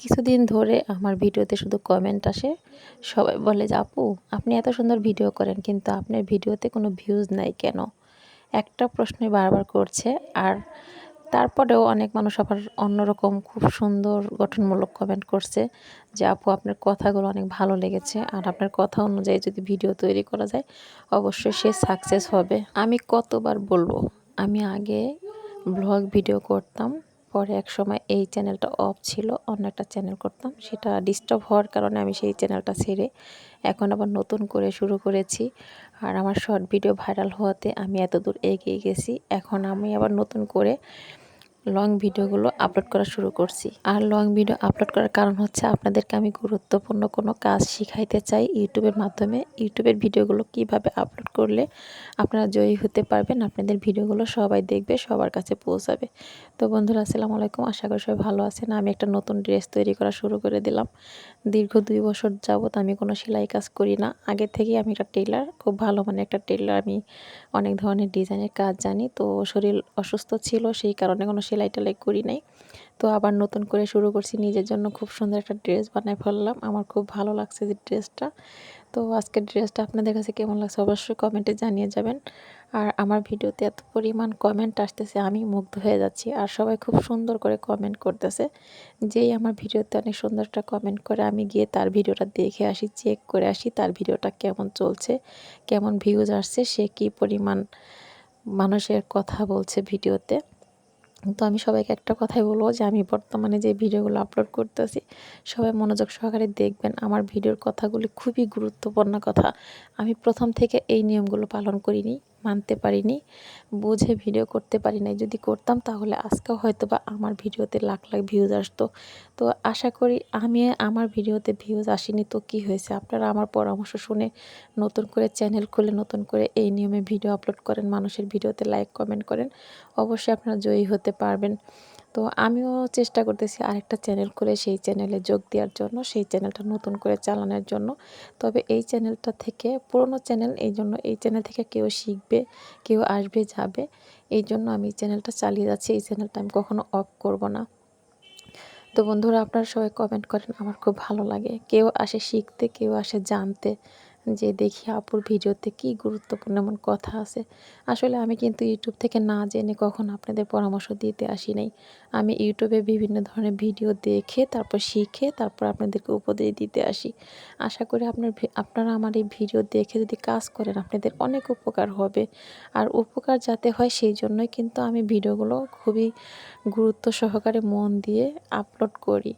কিছুদিন ধরে আমার ভিডিওতে শুধু কমেন্ট আসে। সবাই বলে যে, "আপু, আপনি এত সুন্দর ভিডিও করেন কিন্তু আপনার ভিডিওতে কোনো ভিউজ নাই কেন?" একটা প্রশ্নই বারবার করছে। আর তারপরেও অনেক মানুষ আবার অন্যরকম খুব সুন্দর গঠনমূলক কমেন্ট করছে যে, "আপু, আপনার কথাগুলো অনেক ভালো লেগেছে। আর আপনার কথা অনুযায়ী যদি ভিডিও তৈরি করা যায়, অবশ্যই সে সাকসেস হবে।" আমি কতবার বলবো, আমি আগে ব্লগ ভিডিও করতাম। পরে একসময় এই চ্যানেলটা অফ ছিল, অন্য একটা চ্যানেল করতাম। সেটা ডিস্টার্ব হওয়ার কারণে আমি সেই চ্যানেলটা ছেড়ে এখন আবার নতুন করে শুরু করেছি। আর আমার শর্ট ভিডিও ভাইরাল হওয়াতে আমি এতদূর এগিয়ে গেছি। এখন আমি আবার নতুন করে লং ভিডিওগুলো আপলোড করা শুরু করছি। আর লং ভিডিও আপলোড করার কারণ হচ্ছে আপনাদেরকে আমি গুরুত্বপূর্ণ কোনো কাজ শিখাইতে চাই ইউটিউবের মাধ্যমে। ইউটিউবের ভিডিওগুলো কিভাবে আপলোড করলে আপনারা জয়ী হতে পারবেন, আপনাদের ভিডিওগুলো সবাই দেখবে, সবার কাছে পৌঁছাবে। তো বন্ধুরা, আসসালামু আলাইকুম, আশা করি সবাই ভালো আছেন। আমি একটা নতুন ড্রেস তৈরি করা শুরু করে দিলাম। দীর্ঘ ২ বছর যাবৎ আমি কোনো সেলাই কাজ করি না। আগে থেকেই আমি একটা টেইলার, খুব ভালো মানের একটা টেইলার। আমি অনেক ধরনের ডিজাইনের কাজ জানি। তো শরীর অসুস্থ ছিল, সেই কারণে কোনো সেলাই টেলাই করি নাই। তো আবার নতুন করে শুরু করছি, নিজের জন্য খুব সুন্দর একটা ড্রেস বানায় ফেললাম। আমার খুব ভালো লাগছে যে ড্রেসটা। তো আজকের ড্রেসটা আপনাদের কাছে কেমন লাগছে অবশ্যই কমেন্টে জানিয়ে যাবেন। আর আমার ভিডিওতে এত পরিমাণ কমেন্ট আসতেছে, আমি মুগ্ধ হয়ে যাচ্ছি। আর সবাই খুব সুন্দর করে কমেন্ট করতেছে। যেই আমার ভিডিওতে অনেক সুন্দর একটা কমেন্ট করে, আমি গিয়ে তার ভিডিওটা দেখে আসি, চেক করে আসি তার ভিডিওটা কেমন চলছে, কেমন ভিউজ আসছে, সে কী পরিমাণ মানুষের কথা বলছে ভিডিওতে। তো আমি সবাইকে একটা কথাই বলবো যে, আমি বর্তমানে যে ভিডিওগুলো আপলোড করতেছি, সবাই মনোযোগ সহকারে দেখবেন। আমার ভিডিওর কথাগুলি খুবই গুরুত্বপূর্ণ কথা। আমি প্রথম থেকে এই নিয়মগুলো পালন করিনি, মানতে পারিনি, বুঝে ভিডিও করতে পারি নাই। যদি করতাম তাহলে আজকেও হয়তোবা আমার ভিডিওতে লাখ লাখ ভিউজ আসতো। তো আশা করি আমার ভিডিওতে ভিউজ আসেনি তো কী হয়েছে, আপনারা আমার পরামর্শ শুনে নতুন করে চ্যানেল খুলে নতুন করে এই নিয়মে ভিডিও আপলোড করেন, মানুষের ভিডিওতে লাইক কমেন্ট করেন, অবশ্যই আপনারা জয়ী হতে পারবেন। তো আমিও চেষ্টা করতেছি আরেকটা চ্যানেল করে সেই চ্যানেলে যোগ দেওয়ার জন্য, সেই চ্যানেলটা নতুন করে চালানোর জন্য। তবে এই চ্যানেলটা থেকে, পুরনো চ্যানেল, এই জন্য এই চ্যানেল থেকে কেউ শিখবে, কেউ আসবে যাবে, এই জন্য আমি এই চ্যানেলটা চালিয়ে যাচ্ছি। এই চ্যানেলটা আমি কখনো অফ করব না। তো বন্ধুরা, আপনারা সবাই কমেন্ট করেন, আমার খুব ভালো লাগে। কেউ আসে শিখতে, কেউ আসে জানতে, যে দেখি আপুর ভিডিওতে কি গুরুত্বপূর্ণ এমন কথা আছে। আসলে আমি কিন্তু ইউটিউব থেকে না জেনে কখনো আপনাদের পরামর্শ দিতে আসি নাই। আমি ইউটিউবে বিভিন্ন ধরনের ভিডিও দেখে, তারপর শিখে, তারপর আপনাদেরকে উপদেশ দিতে আসি। আশা করি আপনারা আমার এই ভিডিও দেখে যদি কাজ করেন, আপনাদের অনেক উপকার হবে। আর উপকার যাতে হয় সেই জন্যই কিন্তু আমি ভিডিওগুলো খুবই গুরুত্ব সহকারে মন দিয়ে আপলোড করি।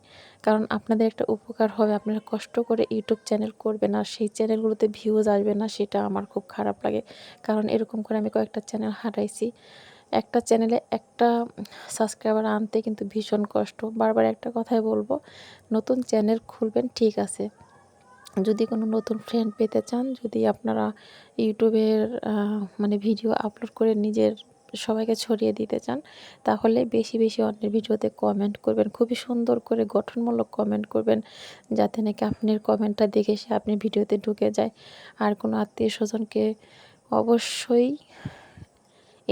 কারণ আপনাদের একটা উপকার হবে, আপনারা কষ্ট করে ইউটিউব চ্যানেল করবেন আর সেই চ্যানেলগুলোতে ভিউজ আসবে না, সেটা আমার খুব খারাপ লাগে। কারণ এরকম করে আমি কয়েকটা চ্যানেল হারাইছি। একটা চ্যানেলে একটা সাবস্ক্রাইবার আনতে কিন্তু ভীষণ কষ্ট। বারবার একটা কথাই বলবো, নতুন চ্যানেল খুলবেন ঠিক আছে, যদি কোনো নতুন ফ্রেন্ড পেতে চান, যদি আপনারা ইউটিউবের মানে ভিডিও আপলোড করে নিজের সবাইকে ছড়িয়ে দিতে চান, তাহলে বেশি বেশি অন্যের ভিডিওতে কমেন্ট করবেন, খুবই সুন্দর করে গঠনমূলক কমেন্ট করবেন, যাতে নাকি আপনার কমেন্টটা দেখে সে আপনার ভিডিওতে ঢুকে যায়। আর কোনো আত্মীয় স্বজনকে অবশ্যই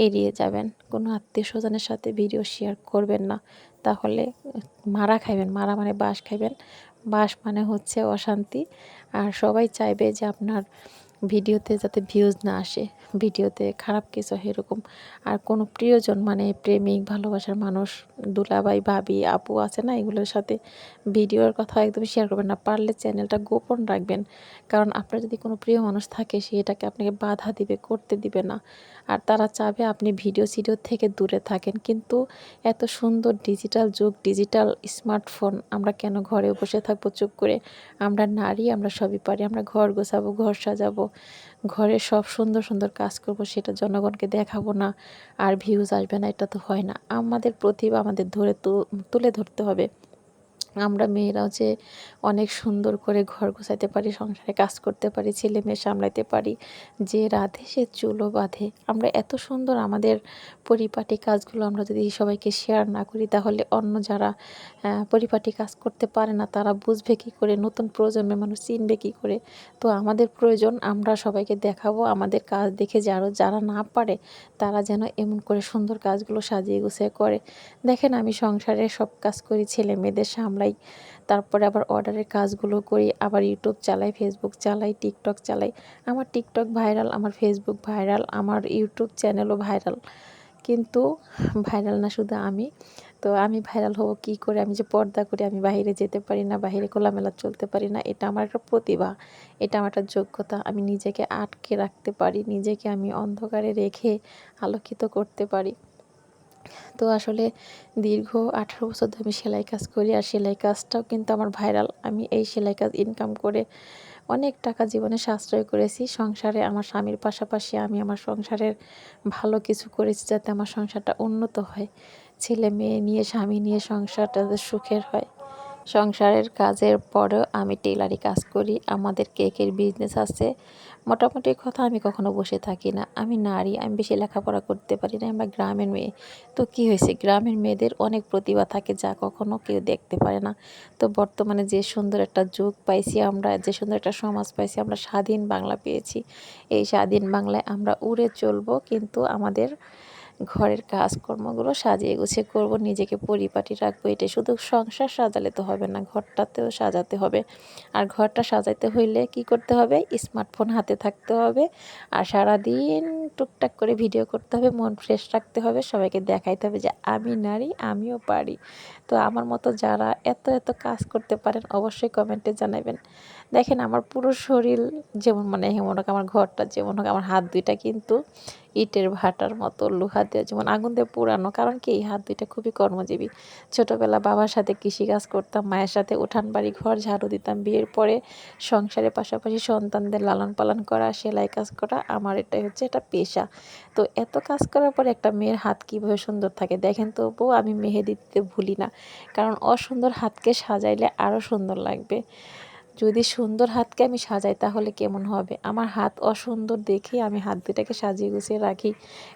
এড়িয়ে যাবেন, কোনো আত্মীয় স্বজনের সাথে ভিডিও শেয়ার করবেন না, তাহলে মারা খাইবেন। মারা মানে বাঁশ খাইবেন। বাঁশ মানে হচ্ছে অশান্তি। আর সবাই চাইবে যে আপনার ভিডিওতে যাতে ভিউজ না আসে, ভিডিওতে খারাপ কিছু হয় এরকম। আর কোনো প্রিয়জন মানে প্রেমিক, ভালোবাসার মানুষ, দুলাভাই, ভাবি, আপু আছে না, এগুলোর সাথে ভিডিওর কথা একদমই শেয়ার করবেন না। পারলে চ্যানেলটা গোপন রাখবেন। কারণ আপনার যদি কোনো প্রিয় মানুষ থাকে, সে এটাকে আপনাকে বাধা দিবে, করতে দিবে না। আর তারা চাবে আপনি ভিডিও থেকে দূরে থাকেন। কিন্তু এত সুন্দর ডিজিটাল যুগ, ডিজিটাল স্মার্টফোন, আমরা কেন ঘরে বসে থাকবো চুপ করে? আমরা নারী, আমরা সবই পারি। আমরা ঘর গোছাবো, ঘর সাজাবো, ঘরে সব সুন্দর সুন্দর কাজ করব, সেটা জনগণকে দেখাবো না আর ভিউজ আসবে না, এটা তো হয় না। আমাদের প্রতিভা আমাদের তুলে ধরতে হবে। আমরা মেয়েরাও যে অনেক সুন্দর করে ঘর গোছাতে পারি, সংসারে কাজ করতে পারি, ছেলে মেয়ে সামলাতে পারি, যে রাঁধে সে চুলো বাঁধে। আমরা এত সুন্দর আমাদের পরিপাটি কাজগুলো আমরা যদি সবাইকে শেয়ার না করি, তাহলে অন্য যারা পরিপাটি কাজ করতে পারে না, তারা বুঝবে কী করে? নতুন প্রজন্মের মানুষ চিনবে কী করে? তো আমাদের প্রয়োজন, আমরা সবাইকে দেখাবো আমাদের কাজ দেখে, যারা না পারে তারা যেন এমন করে সুন্দর কাজগুলো সাজিয়ে গুছিয়ে করে। দেখেন, আমি সংসারে সব কাজ করি, ছেলে মেয়েদের সামলাই, সামলাই, তারপরে আবার অর্ডারের কাজগুলো করি, আবার ইউটিউব চালাই, ফেসবুক চালাই, টিকটক চালাই। আমার টিকটক ভাইরাল, আমার ফেসবুক ভাইরাল, আমার ইউটিউব চ্যানেলও ভাইরাল। কিন্তু ভাইরাল না শুধু আমি, তো আমি ভাইরাল হব কি করে? আমি যে পর্দা করি, আমি বাইরে যেতে পারি না, বাইরে খোলামেলা চলতে পারি না, এটা আমার একটা প্রতিভা, এটা আমার একটা যোগ্যতা। আমি নিজেকে আটকে রাখতে পারি, নিজেকে আমি অন্ধকারে রেখে আলোকিত করতে পারি। তো আসলে দীর্ঘ 18 বছর ধরে আমি সেলাই কাজ করি, আর সেলাই কাজটাও কিন্তু আমার ভাইরাল। আমি এই সেলাই কাজ ইনকাম করে অনেক টাকা জীবনে সাশ্রয় করেছি। সংসারে আমার স্বামীর পাশাপাশি আমি আমার সংসারের ভালো কিছু করেছি, যাতে আমার সংসারটা উন্নত হয়, ছেলে মেয়ে নিয়ে, স্বামী নিয়ে সংসারটা যাতে সুখের হয়। সংসারের কাজের পরেও আমি টেলারি কাজ করি, আমাদের কেকের বিজনেস আছে। মোটামুটি কথা, আমি কখনো বসে থাকি না। আমি নারী, আমি বেশি লেখাপড়া করতে পারি না, আমরা গ্রামের মেয়ে। তো কি হয়েছে, গ্রামের মেয়েদের অনেক প্রতিভা থাকে যা কখনো কেউ দেখতে পারে না। তো বর্তমানে যে সুন্দর একটা যুগ পাইছি আমরা, যে সুন্দর একটা সমাজ পাইছি আমরা, স্বাধীন বাংলা পেয়েছি। এই স্বাধীন বাংলায় আমরা উড়ে চলবো, কিন্তু আমাদের ঘরের কাজকর্মগুলো সাজিয়ে গুছিয়ে করব, নিজেকে পরিপাটি রাখবো। এটা শুধু সংসার সাজালে তো হবে না, ঘরটাতেও সাজাতে হবে। আর ঘরটা সাজাতে হইলে কি করতে হবে? স্মার্টফোন হাতে থাকতে হবে, আর সারাদিন টুকটাক করে ভিডিও করতে হবে, মন ফ্রেশ রাখতে হবে, সবাইকে দেখাইতে হবে যে আমি নারী, আমিও পারি। তো আমার মতো যারা এত এত কাজ করতে পারেন অবশ্যই কমেন্টে জানাবেন। দেখেন আমার পুরো শরীর যেমন, মানে মনে হোক আমার ঘরটা যেমন হোক, আমার হাত দুইটা কিন্তু ইটের ভাটার মতো, লোহা দিয়ে যেমন আগুন দিয়ে পোড়ানো। কারণ কি, এই হাত দুইটা খুবই কর্মজীবী। ছোটোবেলা বাবার সাথে কৃষিকাজ করতাম, মায়ের সাথে উঠান বাড়ি ঘর ঝাড়ু দিতাম। বিয়ের পরে সংসারের পাশাপাশি সন্তানদের লালন পালন করা, সেলাই কাজ করা, আমার এটাই হচ্ছে এটা পেশা। তো এত কাজ করার পরে একটা মেয়ের হাত কীভাবে সুন্দর থাকে দেখেন। তবুও আমি মেহেদি দিতে ভুলি না, কারণ অসুন্দর হাতকে সাজাইলে আরও সুন্দর লাগবে। যদি সুন্দর হাতকে আমি সাজাই তাহলে কেমন হবে? আমার হাত অসুন্দর দেখে আমি হাত দুটাকে সাজিয়ে গুছিয়ে রাখি।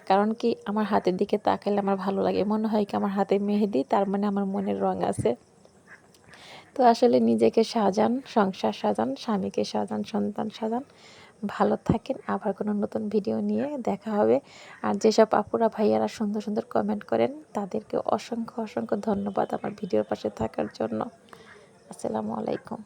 কারণ কি, আমার হাতের দিকে তাকালে আমার ভালো লাগে, মনে হয় কি আমার হাতে মেহেদি, তার মানে আমার মনের রং আছে। তো আসলে নিজেকে সাজান, সংসার সাজান, স্বামীকে সাজান, সন্তান সাজান। ভালো থাকেন, আবার কোনো নতুন ভিডিও নিয়ে দেখা হবে। আর যেসব আপুরা ভাইয়ারা সুন্দর সুন্দর কমেন্ট করেন তাদেরকে অসংখ্য অসংখ্য ধন্যবাদ আমার ভিডিওর পাশে থাকার জন্য। আসসালামু আলাইকুম।